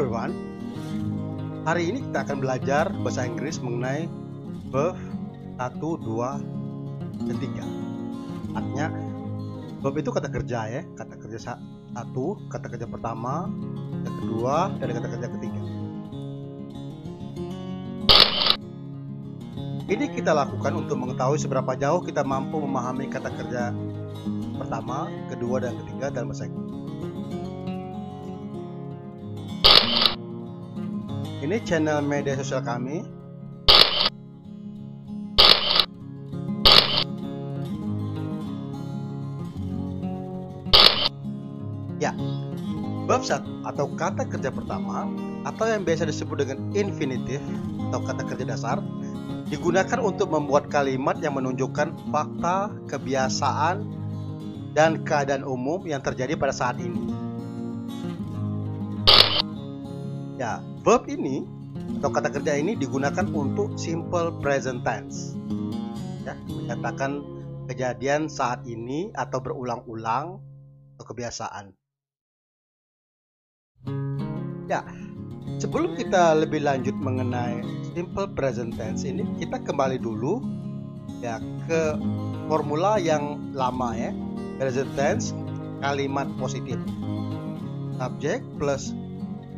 everyone. Hari ini kita akan belajar bahasa Inggris mengenai verb 1, 2, dan 3. Artinya verb itu kata kerja ya, kata kerja satu, kata kerja pertama, kata kedua, dan kata kerja ketiga. Ini kita lakukan untuk mengetahui seberapa jauh kita mampu memahami kata kerja pertama, kedua, dan ketiga dalam bahasa Inggris. Ini channel media sosial kami. Ya, verb atau kata kerja pertama atau yang biasa disebut dengan infinitive atau kata kerja dasar digunakan untuk membuat kalimat yang menunjukkan fakta, kebiasaan, dan keadaan umum yang terjadi pada saat ini. Ya, verb ini atau kata kerja ini digunakan untuk simple present tense. Ya, menyatakan kejadian saat ini atau berulang-ulang atau kebiasaan. Ya, sebelum kita lebih lanjut mengenai simple present tense ini, kita kembali dulu ya ke formula yang lama ya. Present tense kalimat positif. Subjek plus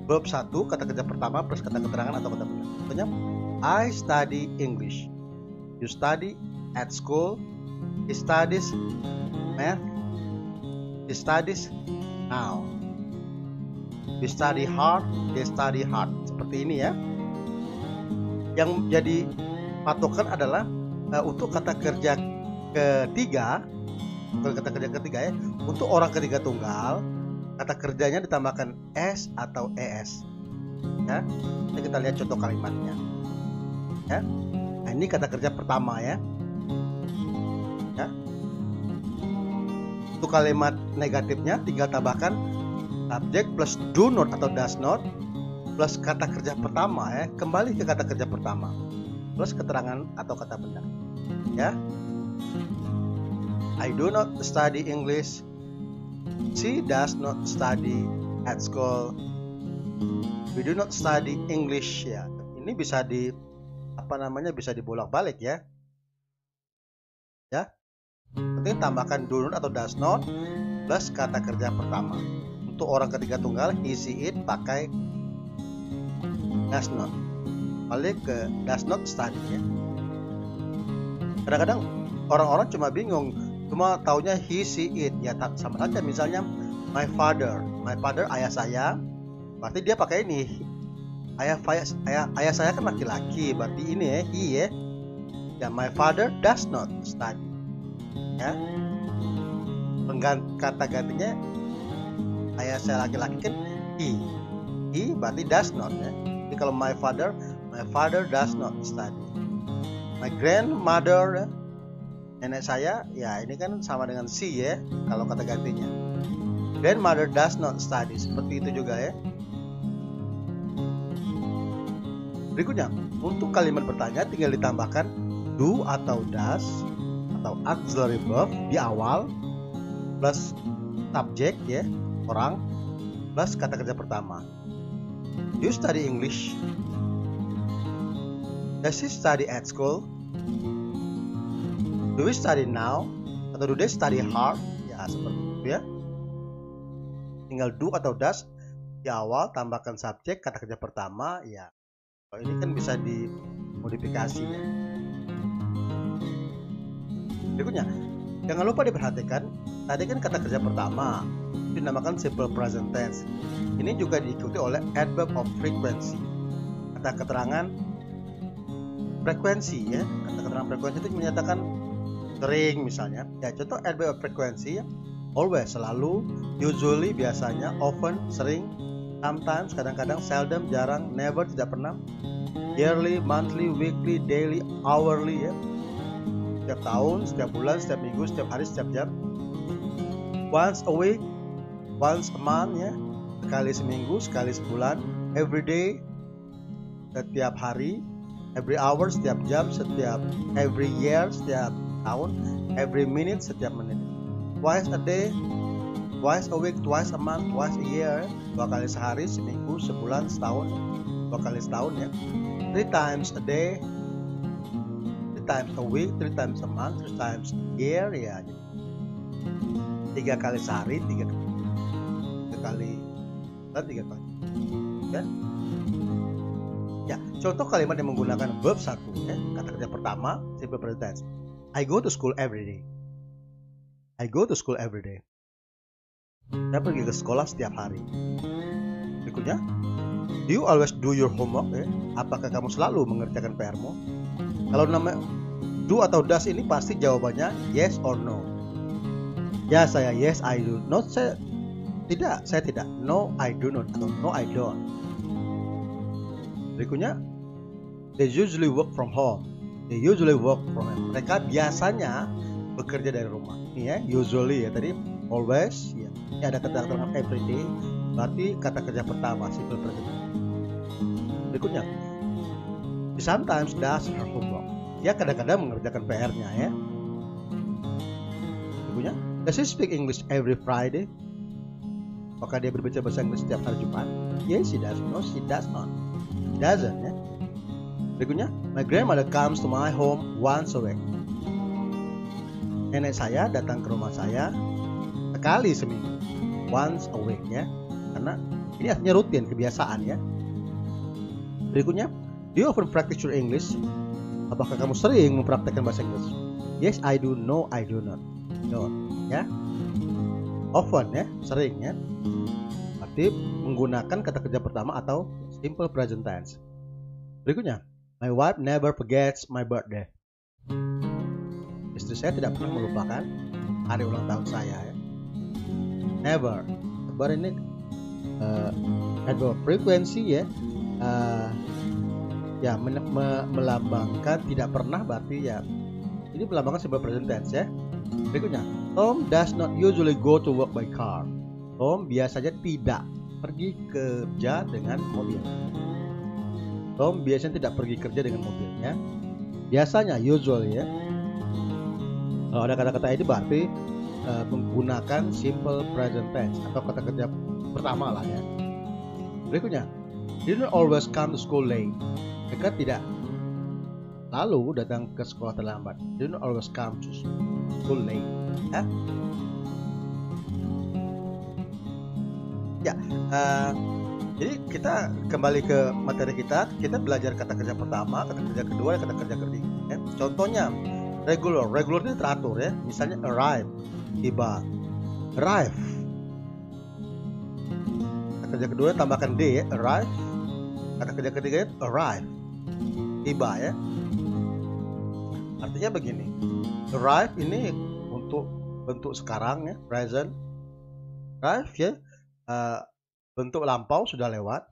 verb 1, kata kerja pertama plus kata keterangan atau kata benar. Contohnya, I study English. You study at school. He studies math. He studies now. We study hard. They study hard. Seperti ini ya. Yang jadi patokan adalah untuk kata kerja ketiga, kata kerja ketiga ya, untuk orang ketiga tunggal. Kata kerjanya ditambahkan s atau es. Ya, jadi kita lihat contoh kalimatnya. Ya, nah, ini kata kerja pertama ya. Ya, untuk kalimat negatifnya tinggal tambahkan subjek plus do not atau does not plus kata kerja pertama ya. Kembali ke kata kerja pertama plus keterangan atau kata benar. Ya, I do not study English. She does not study at school. We do not study English ya. Ini bisa bisa dibolak-balik ya. Ya. Penting tambahkan do not atau does not plus kata kerja pertama. Untuk orang ketiga tunggal he, she, it pakai does not. Balik ke does not study ya. Kadang-kadang orang-orang cuma bingung, cuma taunya he, she, it ya, sama saja. Misalnya my father ayah saya, berarti dia pakai ini. Ayah saya kan laki-laki, berarti ini ya he ya. Ya, my father does not study. Ya, kata gantinya ayah saya laki-laki kan he berarti does not ya. Jadi kalau my father does not study. My grandmother, nenek saya, ya ini kan sama dengan she ya, kalau kata gantinya. Grandmother does not study, seperti itu juga ya. Berikutnya, untuk kalimat bertanya tinggal ditambahkan do atau does atau auxiliary verb di awal plus subjek ya, orang, plus kata kerja pertama. Do you study English? Does she study at school? Do we study now? Atau do they study hard? Ya, seperti itu ya. Tinggal do atau does di awal, tambahkan subjek, kata kerja pertama ya. Kalau ini kan bisa dimodifikasi ya. Berikutnya, jangan lupa diperhatikan, tadi kan kata kerja pertama dinamakan simple present tense. Ini juga diikuti oleh adverb of frequency. Kata keterangan frekuensi ya. Kata keterangan frekuensi itu menyatakan sering misalnya. Ya, contoh adverb of frequency ya. Always, selalu, usually, biasanya, often, sering, sometimes, kadang-kadang, seldom, jarang, never, tidak pernah, yearly, monthly, weekly, daily, hourly ya. Setiap tahun, setiap bulan, setiap minggu, setiap hari, setiap jam. Once a week, once a month ya. Sekali seminggu, sekali sebulan. Every day, setiap hari. Every hour, setiap jam, every year, setiap tahun. Every minute, setiap menit. Twice a day, twice a week, twice a month, twice a year. 2 kali sehari, seminggu, sebulan, setahun. 2 kali setahun ya. 3 times a day, 3 times a week, 3 times a month, 3 times a year ya. 3 kali sehari, 3 kali, 3 kali. Ya. Ya, contoh kalimat yang menggunakan verb 1 ya. Kata kerja pertama, simple present tense. I go to school every day. I go to school every day. Saya pergi ke sekolah setiap hari. Berikutnya, do you always do your homework? Ya? Apakah kamu selalu mengerjakan PR-mu? Kalau nama do atau does ini pasti jawabannya yes or no. Ya, saya yes, I do. No, saya tidak. No, I do not. Atau no, I don't. Berikutnya, they usually work from home. They usually work from home. Mereka biasanya bekerja dari rumah. Ini ya, usually ya tadi, always ya. Ini ada kata dengan every day, berarti kata kerja pertama simple present. Berikutnya, she sometimes does her homework. Dia kadang-kadang mengerjakan PR-nya ya. Berikutnya, does she speak English every Friday? Apakah dia berbicara bahasa Inggris setiap hari Jumat? Yes, she does. No, she does not. She doesn't ya. Berikutnya, my grandmother comes to my home once a week. Nenek saya datang ke rumah saya sekali seminggu, once a week ya, karena ini artinya rutin, kebiasaan ya. Berikutnya, do you often practice your English? Apakah kamu sering mempraktekkan bahasa Inggris? Yes, I do. No, I do not. No, ya. Often ya, sering ya. Berarti menggunakan kata kerja pertama atau simple present tense. Berikutnya, my wife never forgets my birthday. Istri saya tidak pernah melupakan hari ulang tahun saya ya. Never. Never ini adverb frekuensi ya. Ya melambangkan tidak pernah, berarti ya ini melambangkan simple present tense ya. Berikutnya, Tom does not usually go to work by car. Tom biasanya tidak pergi kerja dengan mobil. Tom biasanya tidak pergi kerja dengan mobilnya. Biasanya, usually ya. Kalau ada kata-kata ini berarti menggunakan simple present tense atau kata kerja pertama lah ya. Berikutnya, they don't always come to school late. Mereka tidak lalu datang ke sekolah terlambat. They don't always come to school late. Ya, jadi kita kembali ke materi kita. Kita belajar kata kerja pertama, kata kerja kedua, kata kerja ketiga. Ya. Contohnya regular ini teratur ya. Misalnya arrive, tiba. Arrive. Kata kerja kedua tambahkan d ya, arrive. Kata kerja ketiga arrive, tiba ya. Artinya begini, arrive ini untuk bentuk sekarang ya, present. Arrive ya, bentuk lampau sudah lewat.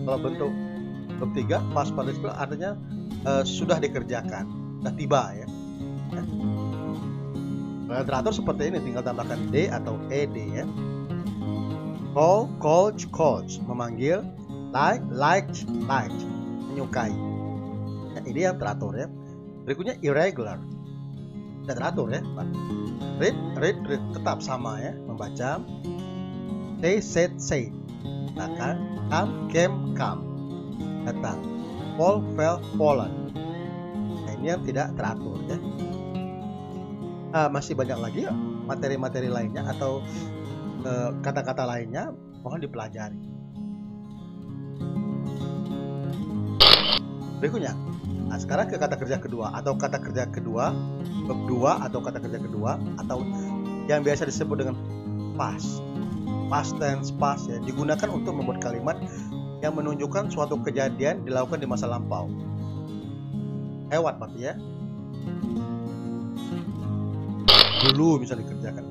Kalau bentuk ketiga past participle artinya sudah dikerjakan, sudah tiba ya. Kalau teratur seperti ini, tinggal tambahkan d atau ed ya. Call, calls, memanggil. Like, menyukai. Nah, ini yang teratur ya. Berikutnya irregular, tidak teratur ya. Read, tetap sama ya, membaca. Say, said. Katakan. Come, datang. Fall, fell, fallen. Nah, ini yang tidak teratur ya. Masih banyak lagi ya, materi-materi lainnya atau kata-kata lainnya, mohon dipelajari. Berikutnya, nah sekarang ke kata kerja kedua atau kata kerja kedua, verb 2 atau kata kerja kedua atau yang biasa disebut dengan past tense ya, digunakan untuk membuat kalimat yang menunjukkan suatu kejadian dilakukan di masa lampau. Lewat berarti ya. Dulu misalnya dikerjakan.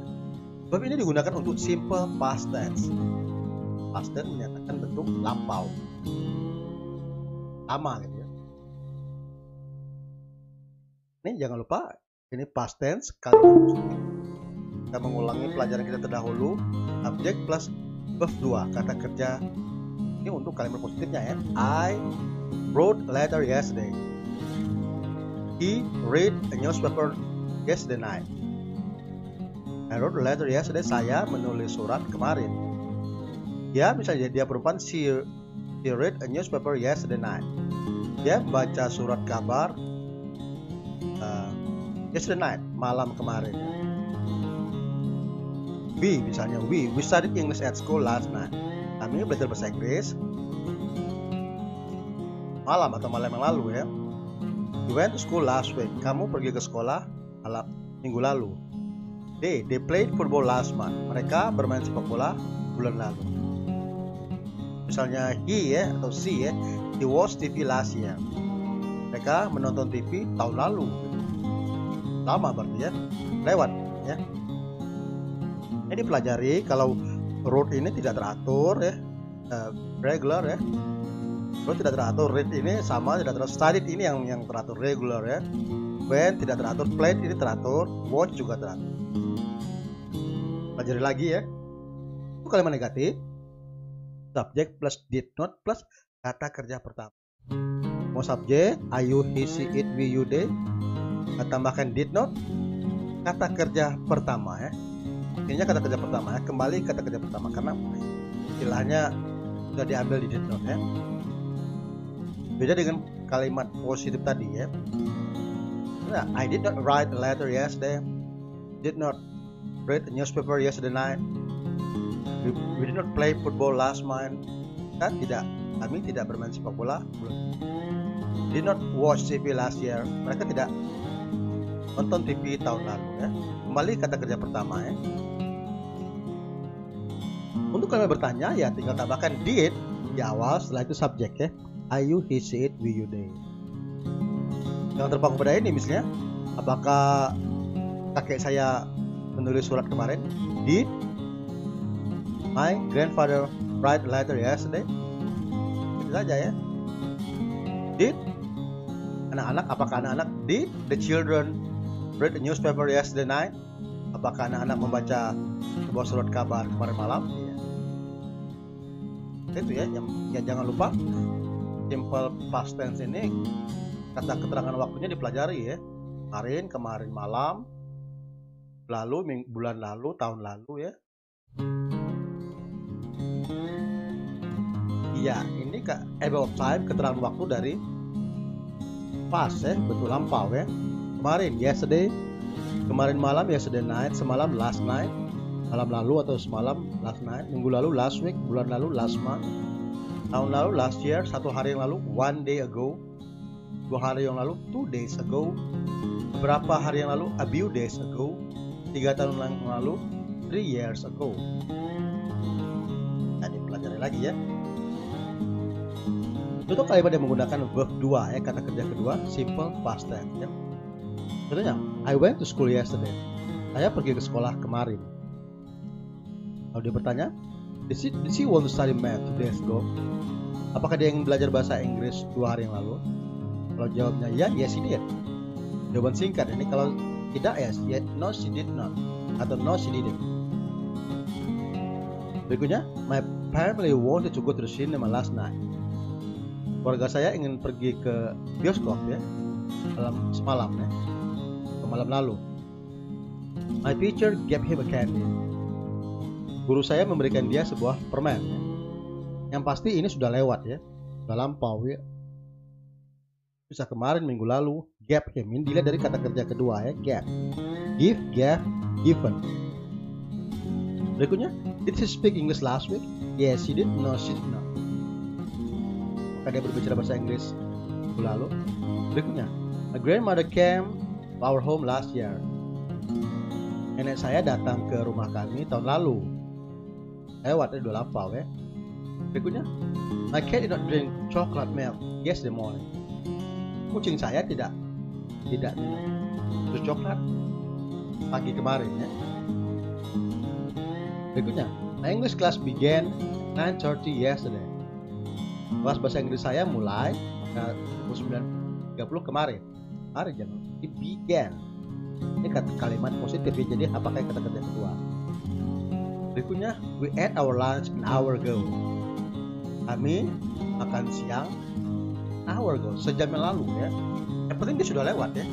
Verb ini digunakan untuk simple past tense. Past tense menyatakan bentuk lampau. Sama gitu ya. Ini jangan lupa, ini past tense kalimat. Kita mengulangi pelajaran kita terdahulu. Subjek plus verb 2, kata kerja ini untuk kalimat positifnya ya. I wrote a letter yesterday. He read a newspaper yesterday night. I wrote a letter yesterday. Saya menulis surat kemarin. Ya, misalnya dia perempuan, she read a newspaper yesterday night. Dia baca surat kabar yesterday night, malam kemarin. We studied English at school last night. Kami belajar bahasa Inggris malam atau malam yang lalu ya. You went to school last week. Kamu pergi ke sekolah malam minggu lalu. They played football last month. Mereka bermain sepak bola bulan lalu. Misalnya he ya atau she ya, he watched TV last year. Mereka menonton TV tahun lalu. Lama berarti ya, lewat ya. Ini dipelajari kalau root ini tidak teratur ya, regular ya. Root tidak teratur, read ini sama tidak teratur, studied ini yang teratur, regular ya. When tidak teratur, played ini teratur, watch juga teratur. Pelajari lagi ya. Itu kalimat negatif. Subjek plus did not plus kata kerja pertama. Mau subjek, I, you, he, she, it, we, you, they. Tambahkan did not, kata kerja pertama ya. Ini kata kerja pertama ya. Kembali kata kerja pertama karena istilahnya sudah diambil di did not ya. Beda dengan kalimat positif tadi ya. Nah, I did not write a letter yesterday. Did not read a newspaper yesterday night. We did not play football last month. Kami tidak bermain sepak bola. Did not watch TV last year. Mereka tidak nonton TV tahun lalu ya. Kembali kata kerja pertama ya. Untuk kalimat bertanya ya tinggal tambahkan did di awal, setelah itu subjek ya. I, you, he, she, it, we, you, they. Yang terpaku pada ini misalnya, apakah kakek saya menulis surat kemarin? Did my grandfather write a letter yesterday? Itu saja ya. Did anak-anak, apakah anak-anak did the children read a newspaper yesterday night? Apakah anak-anak membaca sebuah surat kabar kemarin malam? Ya. Itu ya, yang jangan lupa simple past tense ini kata keterangan waktunya dipelajari ya. Kemarin malam, lalu, bulan lalu, tahun lalu ya. Iya, ini about time, keterangan waktu dari past ya, betul lampau ya. Kemarin, yesterday, kemarin malam, yesterday night, semalam, last night, malam lalu atau semalam, last night, minggu lalu, last week, bulan lalu, last month, tahun lalu, last year, satu hari yang lalu, one day ago, 2 hari yang lalu, 2 days ago, beberapa hari yang lalu, a few days ago, 3 tahun yang lalu, 3 years ago. Nah, dipelajari lagi ya. Contoh kalimat yang menggunakan verb 2 ya, kata kerja kedua, simple past tense ya. Contohnya, I went to school yesterday. Saya pergi ke sekolah kemarin. Kalau dia bertanya, did she want to study math 2 days ago? Apakah dia ingin belajar bahasa Inggris 2 hari yang lalu? Kalau jawabnya ya, yes she did. Jawaban singkat ini. Kalau tidak ya, no she did not, atau no she didn't. Berikutnya, my family wanted to go to the cinema last night. Keluarga saya ingin pergi ke bioskop ya, semalam ya, malam lalu. My teacher gave him a candy. Guru saya memberikan dia sebuah permen ya. Yang pasti ini sudah lewat ya, sudah lampau ya. Bisa kemarin, minggu lalu. Gave him ini dilihat dari kata kerja kedua ya, gave. Give, gave, given. Berikutnya, did she speak English last week? Yes, she did. No, she did not. Maka dia berbicara bahasa Inggris minggu lalu. Berikutnya, my grandmother came to our home last year. Nenek saya datang ke rumah kami tahun lalu. Lewat, udah lampau ya. Berikutnya, my cat did not drink chocolate milk yesterday morning. Kucing saya tidak minum susu coklat pagi kemarin ya. Berikutnya, my English class began 9:30 yesterday. Kelas bahasa Inggris saya mulai pukul 9:30 kemarin. Mari jangan. It began. Ini kata kalimat positif ya. Jadi apakah kata kerja kedua? Berikutnya, we ate our lunch an hour ago. Kami makan siang an hour ago, sejam yang lalu ya. Yang penting dia sudah lewat ya,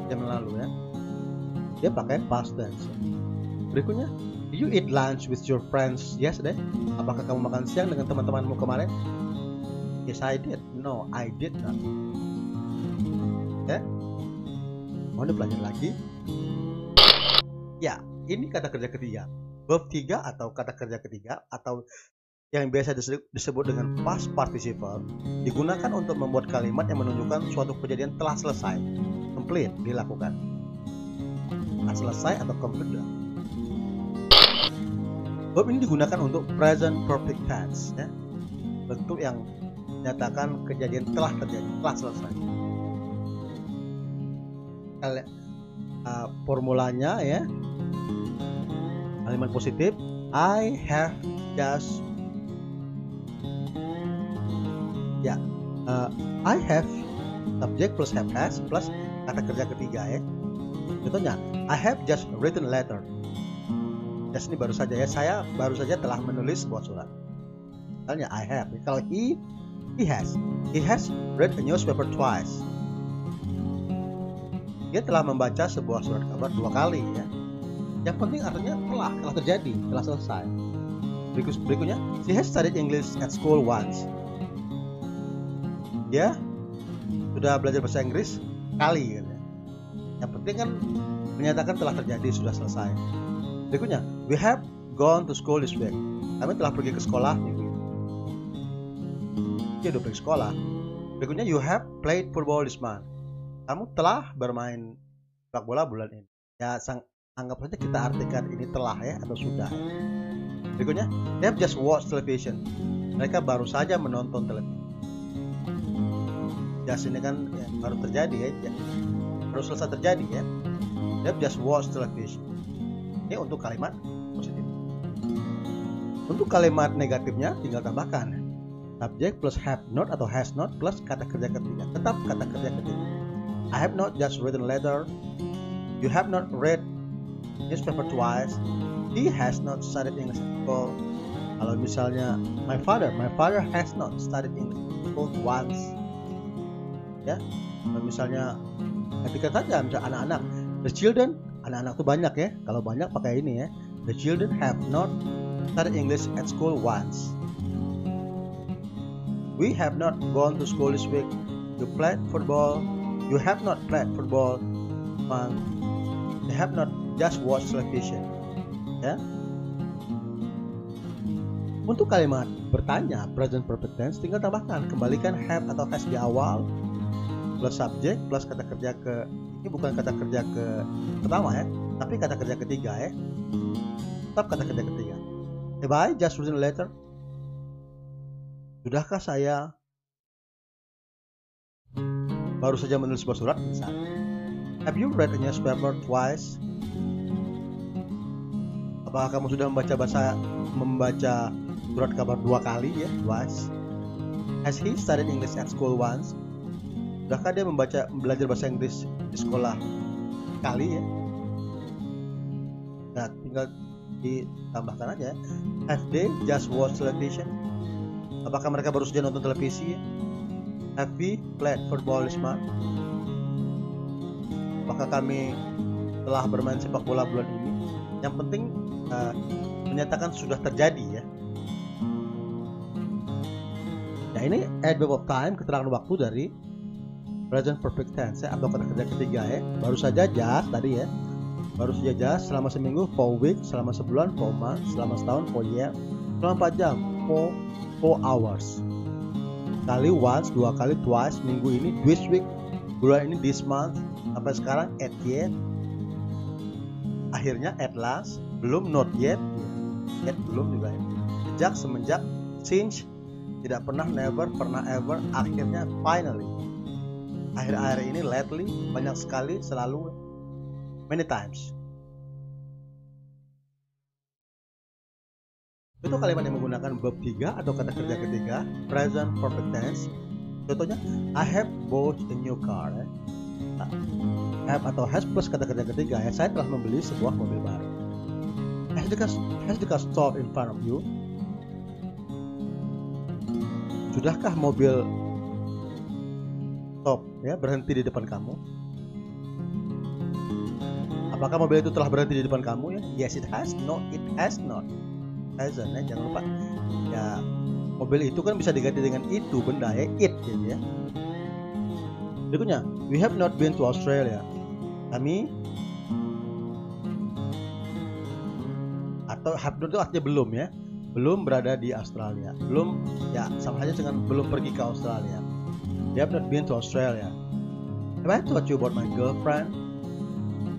sejam yang lalu ya. Dia pakai past tense. Berikutnya, do you eat lunch with your friends yesterday? Apakah kamu makan siang dengan teman-temanmu kemarin? Yes, I did. No, I did not. Ya, mau belajar lagi? Ya, ini kata kerja ketiga. Verb 3 atau kata kerja ketiga atau yang biasa disebut dengan past participle digunakan untuk membuat kalimat yang menunjukkan suatu kejadian telah selesai, complete, dilakukan. Telah selesai atau complete. Verb ini digunakan untuk present perfect tense, ya. Bentuk yang menyatakan kejadian telah terjadi, telah selesai. Formulanya ya, kalimat positif, I have just, ya, I have subject plus have has plus kata kerja ketiga ya. Contohnya, I have just written a letter. Just ini baru saja ya, saya baru saja telah menulis sebuah surat. Misalnya I have. Kalau he has read a newspaper twice. Dia telah membaca sebuah surat kabar 2 kali ya. Yang penting artinya telah terjadi, telah selesai. Berikutnya, she has studied English at school once. Dia sudah belajar bahasa Inggris kali gitu. Yang penting kan menyatakan telah terjadi, sudah selesai. Berikutnya, we have gone to school this week. Kami telah pergi ke sekolah minggu ini. Dia udah pergi sekolah. Berikutnya, you have played football this month. Kamu telah bermain sepak bola bulan ini. Ya, anggap saja kita artikan ini telah ya atau sudah. Berikutnya, they have just watched television. Mereka baru saja menonton televisi. Just ini kan ya, baru terjadi ya, baru selesai terjadi ya. They have just watched television. Ini untuk kalimat positif. Untuk kalimat negatifnya tinggal tambahkan subject plus have not atau has not plus kata kerja ketiga. Tetap kata kerja ketiga. I have not just written a letter. You have not read newspaper twice. He has not studied English at school. Kalau misalnya my father has not studied English at school once. Ya, kalau misalnya ketika saja misalnya anak-anak, the children, anak-anak itu banyak ya. Kalau banyak pakai ini ya. The children have not studied English at school once. We have not gone to school this week. You played football. You have not played football month. You have not just watched television. Ya. Untuk kalimat bertanya present perfect tense tinggal tambahkan, kembalikan have atau has di awal plus subject plus kata kerja ke, ini bukan kata kerja ke pertama ya, tapi kata kerja ketiga ya. Tetap kata kerja ketiga. Have I just written a letter? Sudahkah saya baru saja menulis sebuah surat misalnya. Have you read a newspaper twice? Apakah kamu sudah membaca surat kabar 2 kali ya, twice? Has he studied English at school once? Sudahkah dia belajar bahasa Inggris di sekolah kali ya? Nah, tinggal ditambahkan aja. Have they just watched television? Apakah mereka baru saja nonton televisi ya? Have we played football this month? Apakah kami telah bermain sepak bola bulan ini? Yang penting menyatakan sudah terjadi ya. Nah, ini adverb of time, keterangan waktu dari present perfect tense ya, atau kata kerja ketiga ya. Baru saja just tadi ya. Baru saja just selama seminggu for week, selama sebulan for month, selama setahun for year, selama 4 jam for 4 hours. Kali once, 2 kali twice, minggu ini this week, bulan ini this month, sampai sekarang at yet, akhirnya at last, belum not yet belum juga ya. Sejak, semenjak, since, tidak pernah, never, pernah, ever, akhirnya finally. Akhir-akhir ini lately, banyak sekali, selalu, many times. Itu kalimat yang menggunakan verb 3 atau kata kerja ketiga, present perfect tense. Contohnya, I have bought a new car. Have atau has plus kata kerja ketiga ya, saya telah membeli sebuah mobil baru. Has the car stopped in front of you? Sudahkah mobil stop ya, berhenti di depan kamu? Apakah mobil itu telah berhenti di depan kamu ya? Yes, it has. No, it has not. Hasn't ya, jangan lupa. Ya, mobil itu kan bisa diganti dengan itu benda ya, it gitu ya. Berikutnya, we have not been to Australia. Kami atau have not itu artinya belum ya. Belum berada di Australia. Belum ya sama saja dengan belum pergi ke Australia. We have not been to Australia. Have I told you about my girlfriend?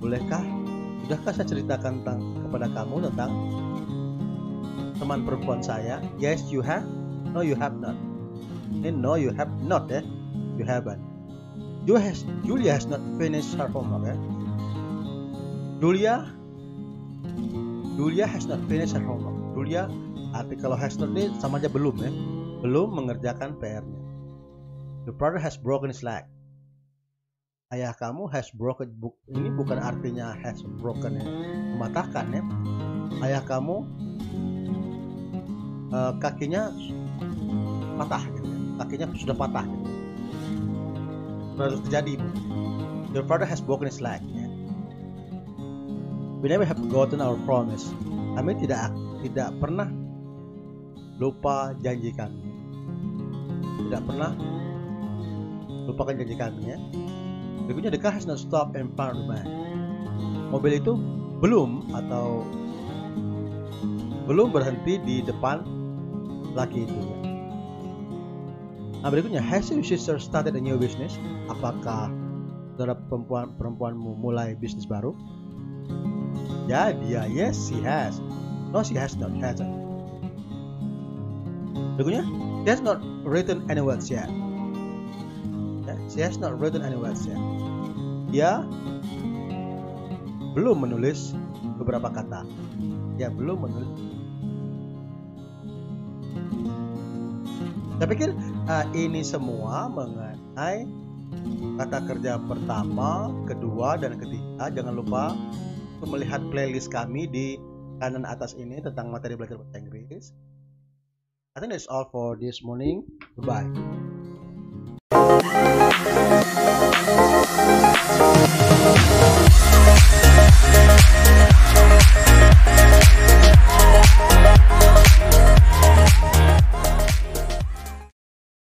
Sudahkah saya ceritakan kepada kamu tentang teman perempuan saya? Yes, you have. No, you have not. No, you have not ya. You haven't. Julia has not finished her homework ya. Julia has not finished her homework. Julia arti kalau has not ini sama aja belum ya. Belum mengerjakan PR-nya. Your brother has broken his leg. Ayah kamu has broken. Ini bukan artinya has broken ya, mematahkan ya. Ayah kamu kakinya patah gitu ya. Kakinya sudah patah gitu. Baru terjadi. Your father has broken his leg ya. We never have forgotten our promise. Kami tidak pernah lupa janji kami. Tidak pernah lupakan janji kami ya. Berikutnya, the car has not stopped in front of the man. Mobil itu belum berhenti di depan laki itu ya. Nah, berikutnya, has your sister started a new business? Apakah saudara perempuanmu mulai bisnis baru? Ya, dia yes, she has. No, she has not. Hasn't. Berikutnya, she has not written any words yet. She has not written any words yet. Dia belum menulis beberapa kata. Dia belum menulis. Saya pikir ini semua mengenai kata kerja pertama, kedua, dan ketiga. Jangan lupa untuk melihat playlist kami di kanan atas ini tentang materi belajar bahasa Inggris. I think that's all for this morning. Goodbye.